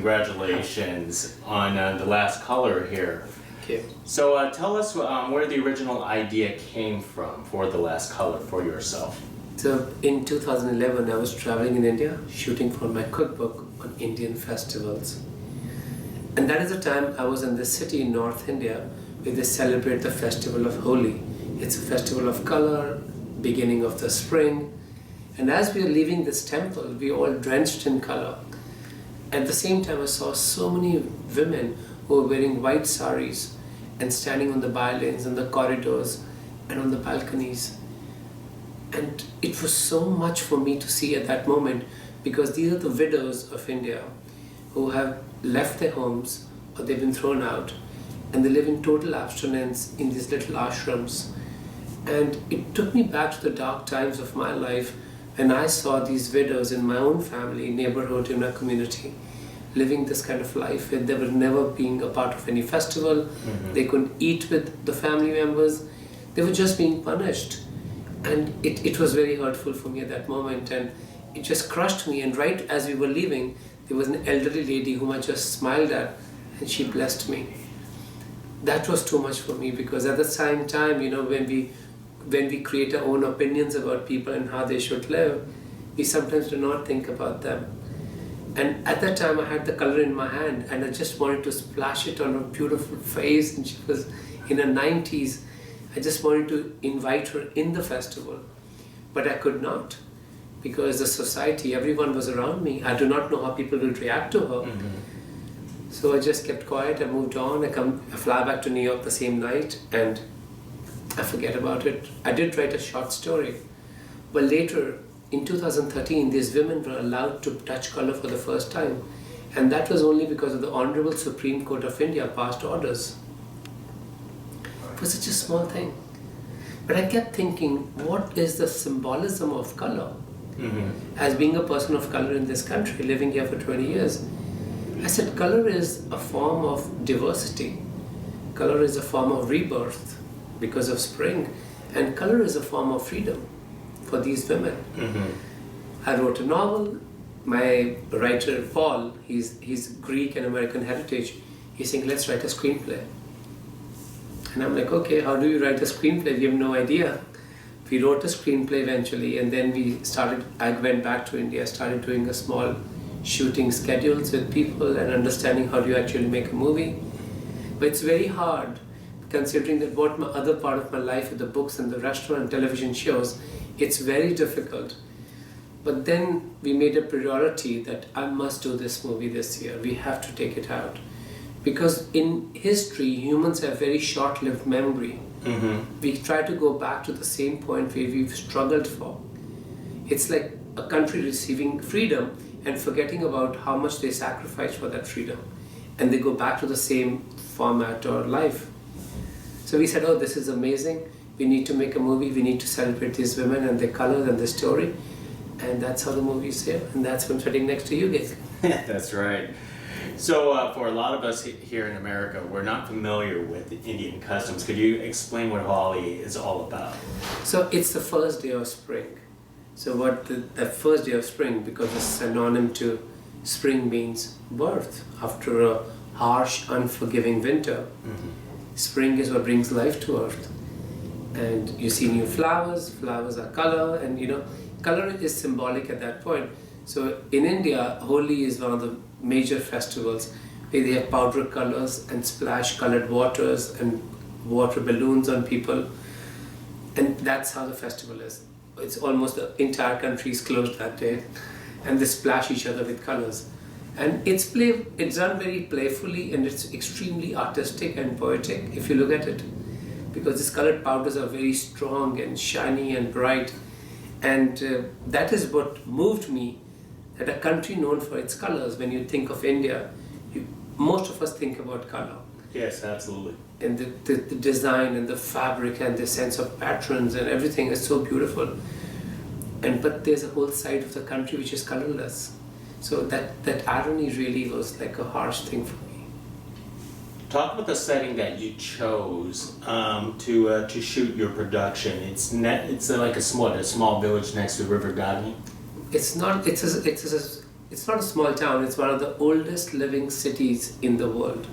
congratulations on the last color here. Thank you. So tell us where the original idea came from for the last color for yourself. So in 2011, I was traveling in India, shooting for my cookbook on Indian festivals. And that is the time I was in this city in North India where they celebrate the festival of Holi. It's a festival of color, beginning of the spring. And as we were leaving this temple, we were all drenched in color. At the same time, I saw so many women who were wearing white saris and standing on the by-lanes, in the corridors and on the balconies. And it was so much for me to see at that moment, because these are the widows of India who have left their homes or they've been thrown out, and they live in total abstinence in these little ashrams. And it took me back to the dark times of my life when I saw these widows in my own family, neighborhood, in my community, living this kind of life where they were never being a part of any festival. They couldn't eat with the family members. They were just being punished. And it was very hurtful for me at that moment, and it just crushed me. And right as we were leaving, there was an elderly lady whom I just smiled at, and she blessed me. That was too much for me, because at the same time, you know, when we create our own opinions about people and how they should live, we sometimes do not think about them. And at that time, I had the color in my hand, and I just wanted to splash it on her beautiful face, and she was in her 90s. I just wanted to invite her in the festival, but I could not, because the society, everyone was around me. I do not know how people will react to her. So I just kept quiet. I moved on. I fly back to New York the same night, and I forget about it. I did write a short story, but later in 2013, these women were allowed to touch color for the first time, and that was only because of the Honorable Supreme Court of India passed orders. It was such a small thing, but I kept thinking, what is the symbolism of color? As being a person of color in this country, living here for 20 years, I said color is a form of diversity. Color is a form of rebirth because of spring, and color is a form of freedom for these women. I wrote a novel. My writer Paul, he's Greek and American heritage. He's saying, let's write a screenplay. And I'm like, okay, how do you write a screenplay? We have no idea. We wrote a screenplay eventually, and then I went back to India, started doing a small shooting schedules with people and understanding how do you actually make a movie. But it's very hard, considering that what my other part of my life with the books and the restaurant and television shows, it's very difficult. But then we made a priority that I must do this movie this year. We have to take it out. Because in history, humans have very short-lived memory. We try to go back to the same point where we've struggled for. It's like a country receiving freedom and forgetting about how much they sacrificed for that freedom. And they go back to the same format or life. So we said, oh, this is amazing. We need to make a movie. We need to celebrate these women and their colors and their story. And that's how the movie is here. And that's why I'm sitting next to you, Vic. That's right. So for a lot of us here in America, we're not familiar with Indian customs. Could you explain what Holi is all about? So it's the first day of spring. So what the first day of spring, because it's synonym to spring, means birth. After a harsh, unforgiving winter, spring is what brings life to earth. And you see new flowers. Flowers are color, and you know, color is symbolic at that point. So in India, Holi is one of the major festivals where they have powder colors and splash colored waters and water balloons on people. And that's how the festival is. It's almost the entire country is closed that day, and they splash each other with colors. And it's done very playfully, and it's extremely artistic and poetic if you look at it, because these colored powders are very strong and shiny and bright. And that is what moved me, that a country known for its colors, when you think of India, most of us think about color. Yes, absolutely. And the design and the fabric and the sense of patterns and everything is so beautiful. But there's a whole side of the country which is colorless. So that irony really was like a harsh thing for me. Talk about the setting that you chose to shoot your production. It's like a small village next to River Gandhi. It's not. It's a it's not a small town, it's one of the oldest living cities in the world.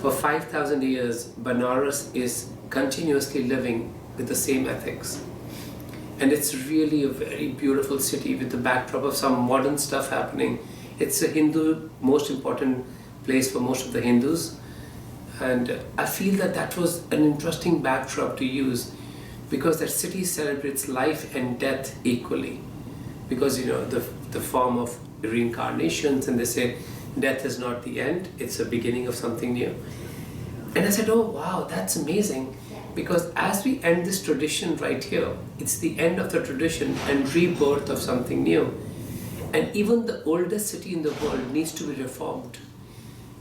For 5,000 years, Banaras is continuously living with the same ethics. And it's really a very beautiful city with the backdrop of some modern stuff happening. It's a Hindu, most important place for most of the Hindus. And I feel that that was an interesting backdrop to use because that city celebrates life and death equally. Because the form of reincarnations, and they say death is not the end, it's a beginning of something new. And I said, oh wow, that's amazing. Because as we end this tradition right here, it's the end of the tradition and rebirth of something new. And even the oldest city in the world needs to be reformed.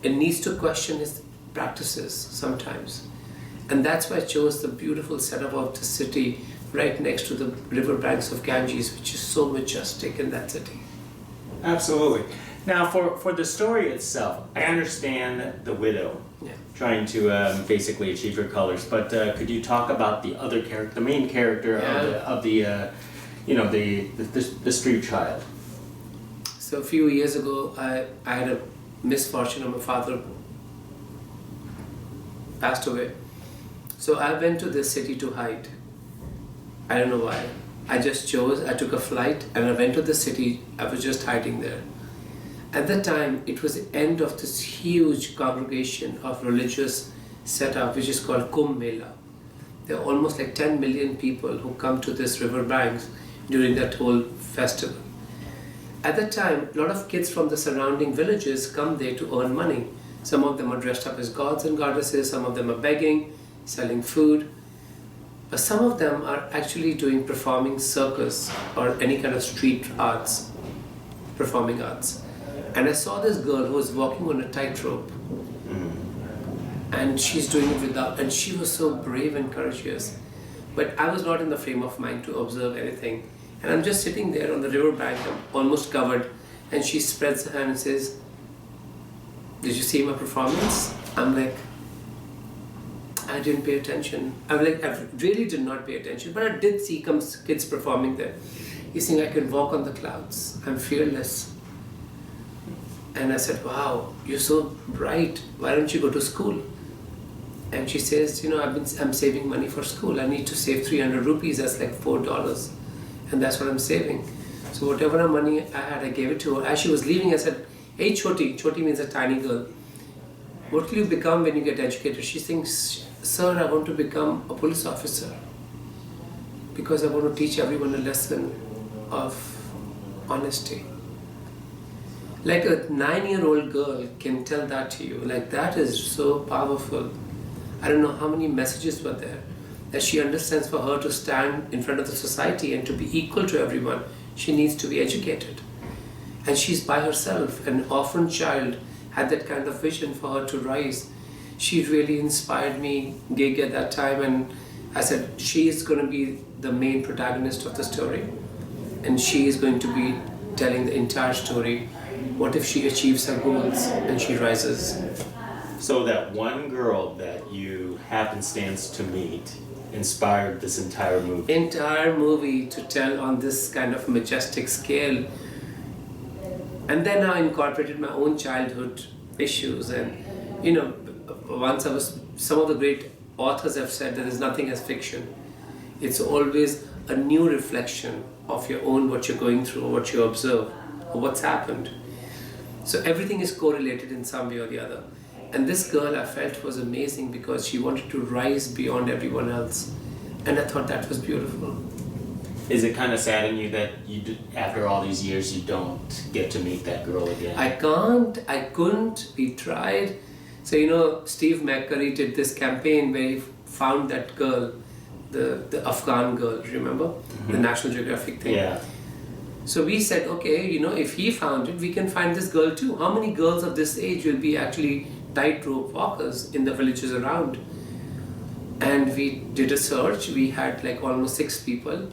It needs to question its practices sometimes. And that's why I chose the beautiful setup of the city right next to the river banks of Ganges, which is so majestic in that city. Absolutely. Now, for the story itself, I understand the widow trying to basically achieve her colors, but could you talk about the other character, the main character of the street child? So a few years ago, I had a misfortune of my father passed away. So I went to this city to hide. I don't know why. I just chose, I took a flight and I went to the city. I was just hiding there. At that time, it was the end of this huge congregation of religious setup, which is called Kumbh Mela. There are almost like 10 million people who come to this river banks during that whole festival. At that time, a lot of kids from the surrounding villages come there to earn money. Some of them are dressed up as gods and goddesses, some of them are begging, selling food. But some of them are actually doing performing circus or any kind of street arts, performing arts. And I saw this girl who was walking on a tightrope. And she's doing it without, and she was so brave and courageous. But I was not in the frame of mind to observe anything. And I'm just sitting there on the river bank, I'm almost covered, and she spreads her hand and says, "Did you see my performance?" I'm like, I didn't pay attention. I'm like, I really did not pay attention, but I did see kids performing there. He's saying, "I can walk on the clouds. I'm fearless." And I said, "Wow, you're so bright. Why don't you go to school?" And she says, I'm saving money for school. I need to save 300 rupees. That's like $4. And that's what I'm saving. So whatever money I had, I gave it to her. As she was leaving, I said, "Hey, Choti." Choti means a tiny girl. "What will you become when you get educated?" She thinks, "Sir, I want to become a police officer because I want to teach everyone a lesson of honesty." Like a 9-year-old girl can tell that to you. Like that is so powerful. I don't know how many messages were there. That she understands for her to stand in front of the society and to be equal to everyone, she needs to be educated. And she's by herself. An orphan child had that kind of vision for her to rise. She really inspired me, Gig, at that time, and I said, she is going to be the main protagonist of the story. And she is going to be telling the entire story. What if she achieves her goals and she rises? So that one girl that you happenstance to meet inspired this entire movie. Entire movie to tell on this kind of majestic scale. And then I incorporated my own childhood issues. And some of the great authors have said that there's nothing as fiction. It's always a new reflection of your own, what you're going through, or what you observe, or what's happened. So everything is correlated in some way or the other. And this girl I felt was amazing because she wanted to rise beyond everyone else. And I thought that was beautiful. Is it kind of saddening you that after all these years you don't get to meet that girl again? I couldn't, we tried. So Steve McCurry did this campaign where he found that girl, the Afghan girl, remember? Mm-hmm. The National Geographic thing. Yeah. So we said, okay, if he found it, we can find this girl too. How many girls of this age will be actually tightrope walkers in the villages around? And we did a search. We had like almost 6 people,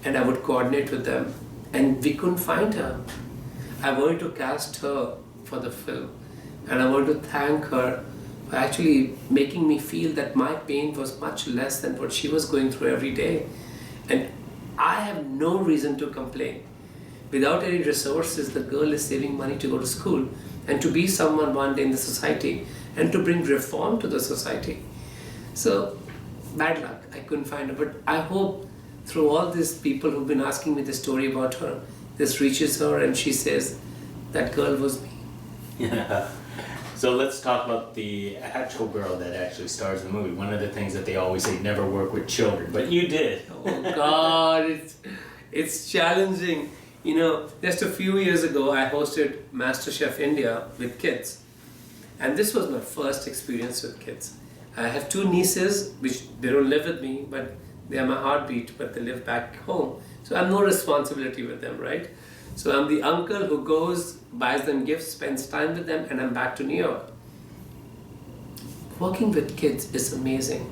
and I would coordinate with them, and we couldn't find her. I wanted to cast her for the film, and I wanted to thank her for actually making me feel that my pain was much less than what she was going through every day. And I have no reason to complain, without any resources, the girl is saving money to go to school and to be someone one day in the society and to bring reform to the society. So, bad luck, I couldn't find her. But I hope through all these people who've been asking me the story about her, this reaches her and she says, that girl was me. Yeah. So let's talk about the actual girl that actually stars in the movie. One of the things that they always say, never work with children, but you did. Oh God, it's challenging. You know, just a few years ago, I hosted MasterChef India with kids. And this was my first experience with kids. I have two nieces, which they don't live with me, but they are my heartbeat, but they live back home. So I have no responsibility with them, right? So I'm the uncle who goes, buys them gifts, spends time with them, and I'm back to New York. Working with kids is amazing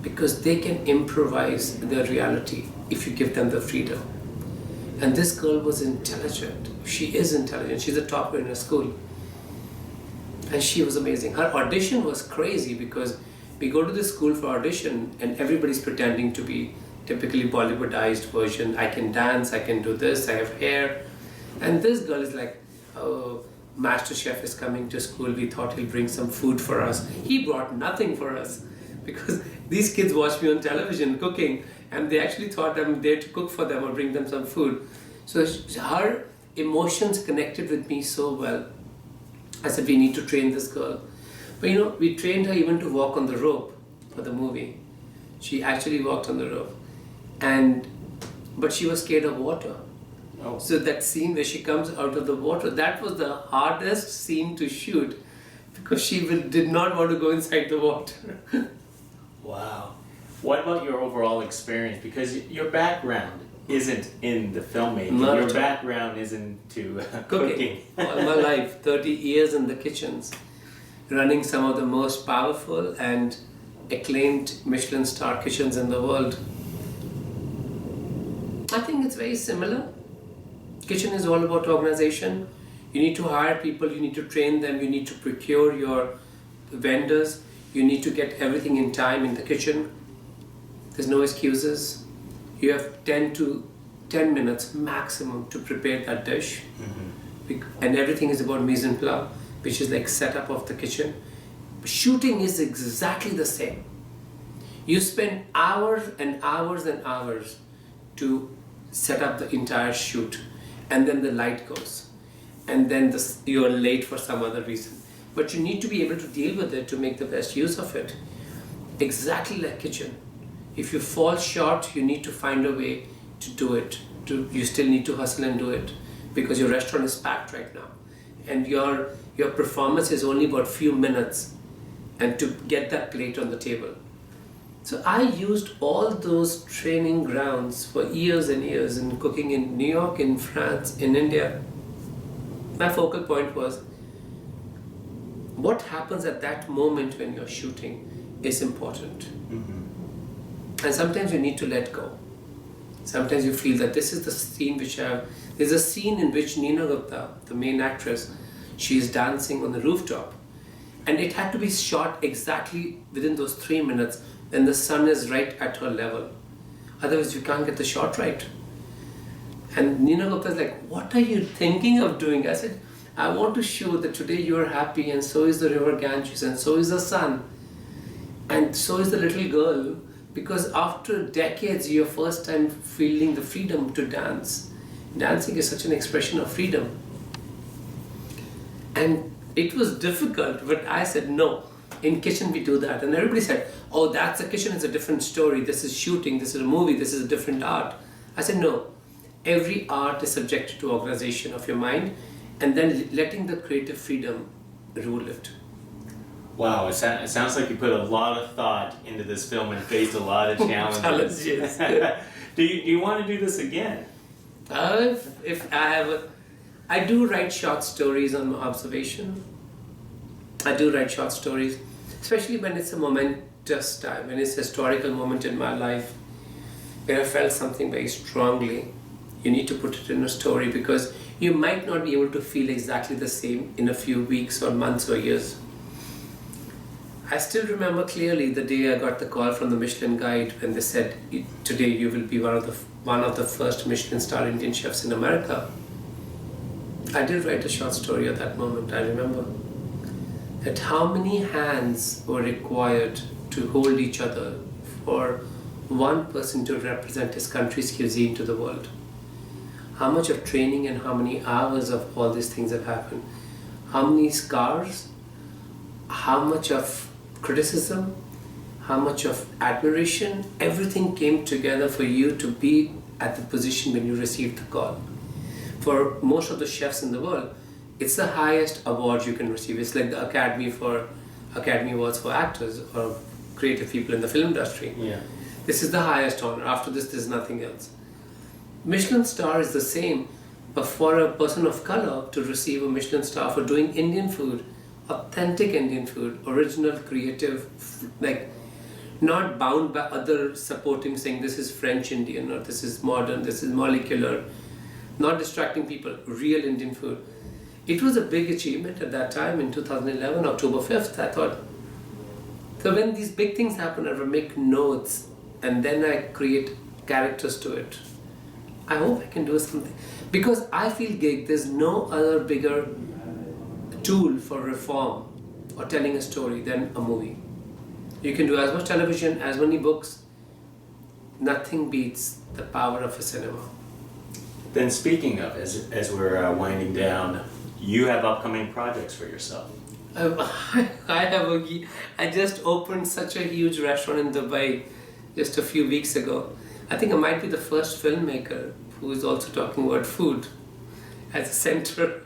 because they can improvise their reality if you give them the freedom. And this girl was intelligent. She is intelligent. She's a topper in her school. And she was amazing. Her audition was crazy because we go to the school for audition and everybody's pretending to be typically Bollywoodized version. I can dance, I can do this, I have hair. And this girl is like, oh, Master Chef is coming to school. We thought he'll bring some food for us. He brought nothing for us because these kids watch me on television cooking and they actually thought I'm there to cook for them or bring them some food. So her emotions connected with me so well. I said, we need to train this girl. But you know, we trained her even to walk on the rope for the movie. She actually walked on the rope. But she was scared of water. Oh. So that scene where she comes out of the water, that was the hardest scene to shoot because she did not want to go inside the water. Wow. What about your overall experience? Because your background isn't in the filmmaking. Your background is into cooking. All my life, 30 years in the kitchens, running some of the most powerful and acclaimed Michelin star kitchens in the world. I think it's very similar. Kitchen is all about organization. You need to hire people, you need to train them, you need to procure your vendors, you need to get everything in time in the kitchen. There's no excuses. You have 10 minutes maximum to prepare that dish. Mm-hmm. And everything is about mise en place, which is like setup of the kitchen. Shooting is exactly the same. You spend hours and hours and hours to set up the entire shoot, and then the light goes, and then you're late for some other reason. But you need to be able to deal with it to make the best use of it. Exactly like kitchen. If you fall short, you need to find a way to do it. You still need to hustle and do it because your restaurant is packed right now, and your performance is only about few minutes, and to get that plate on the table. So I used all those training grounds for years and years in cooking in New York, in France, in India. My focal point was what happens at that moment when you're shooting is important. Mm-hmm. And sometimes you need to let go. Sometimes you feel that this is the scene there's a scene in which Neena Gupta, the main actress, she is dancing on the rooftop. And it had to be shot exactly within those 3 minutes when the sun is right at her level. Otherwise you can't get the shot right. And Neena Gupta is like, what are you thinking of doing? I said, I want to show that today you are happy and so is the river Ganges and so is the sun. And so is the little girl, because after decades you're first time feeling the freedom to dance. Dancing is such an expression of freedom. And it was difficult, but I said, no, in kitchen we do that. And everybody said, oh, that's a kitchen, it's a different story. This is shooting, this is a movie, this is a different art. I said, no, every art is subjected to organization of your mind and then letting the creative freedom rule it. Wow, it sounds like you put a lot of thought into this film and faced a lot of challenges. Do you want to do this again? If I do write short stories on my observation. I do write short stories, especially when it's a momentous time, when it's a historical moment in my life, where I felt something very strongly. You need to put it in a story because you might not be able to feel exactly the same in a few weeks or months or years. I still remember clearly the day I got the call from the Michelin Guide when they said, today you will be one of the first Michelin star Indian chefs in America. I did write a short story at that moment, I remember. That how many hands were required to hold each other for one person to represent his country's cuisine to the world. How much of training and how many hours of all these things have happened. How many scars, how much of criticism, how much of admiration, everything came together for you to be at the position when you received the call. For most of the chefs in the world, it's the highest award you can receive. It's like the Academy Awards for actors or creative people in the film industry. Yeah. This is the highest honor. After this, there's nothing else. Michelin star is the same, but for a person of color to receive a Michelin star for doing Indian food, authentic Indian food, original, creative, like not bound by other supporting saying this is French Indian or this is modern, this is molecular, not distracting people, real Indian food. It was a big achievement at that time in 2011, October 5th, I thought. So when these big things happen, I will make notes and then I create characters to it. I hope I can do something. Because I feel there's no other bigger tool for reform or telling a story than a movie. You can do as much television, as many books. Nothing beats the power of a cinema. Then speaking of, as we're winding down, you have upcoming projects for yourself. I just opened such a huge restaurant in Dubai just a few weeks ago. I think I might be the first filmmaker who is also talking about food as a center,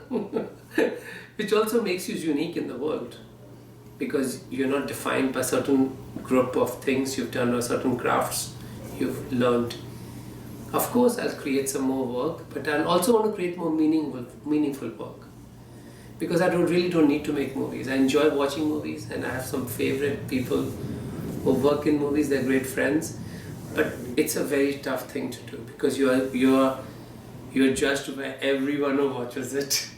which also makes you unique in the world because you're not defined by certain group of things you've done or certain crafts you've learned. Of course, I'll create some more work, but I also want to create more meaningful work. Because I really don't need to make movies. I enjoy watching movies and I have some favorite people who work in movies, they're great friends. But it's a very tough thing to do because you're judged by everyone who watches it.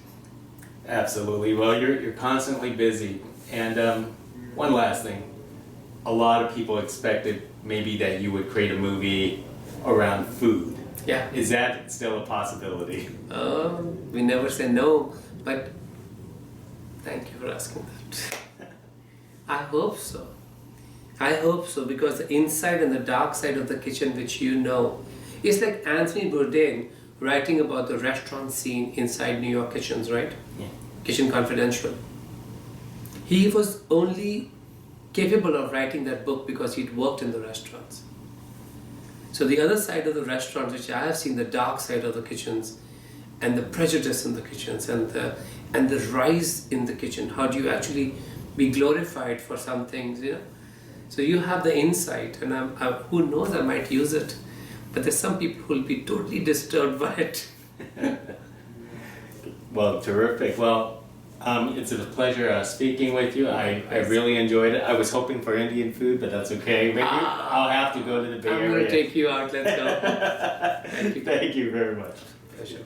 Absolutely. Well, you're constantly busy. And one last thing. A lot of people expected maybe that you would create a movie around food. Yeah. Is that still a possibility? We never say no, but thank you for asking that. I hope so. I hope so because the inside and the dark side of the kitchen, which you know, it's like Anthony Bourdain writing about the restaurant scene inside New York kitchens, right? Yeah. Kitchen Confidential. He was only capable of writing that book because he'd worked in the restaurants. So the other side of the restaurants, which I have seen, the dark side of the kitchens, and the prejudice in the kitchens, and the rise in the kitchen. How do you actually be glorified for some things, you know? So you have the insight, and who knows, I might use it. But there's some people who will be totally disturbed by it. Well, terrific. Well, it's a pleasure speaking with you. I really enjoyed it. I was hoping for Indian food, but that's okay. Maybe I'll have to go to the Bay Area. I'm going to take you out. Let's go. Thank you. Thank you very much. Pleasure.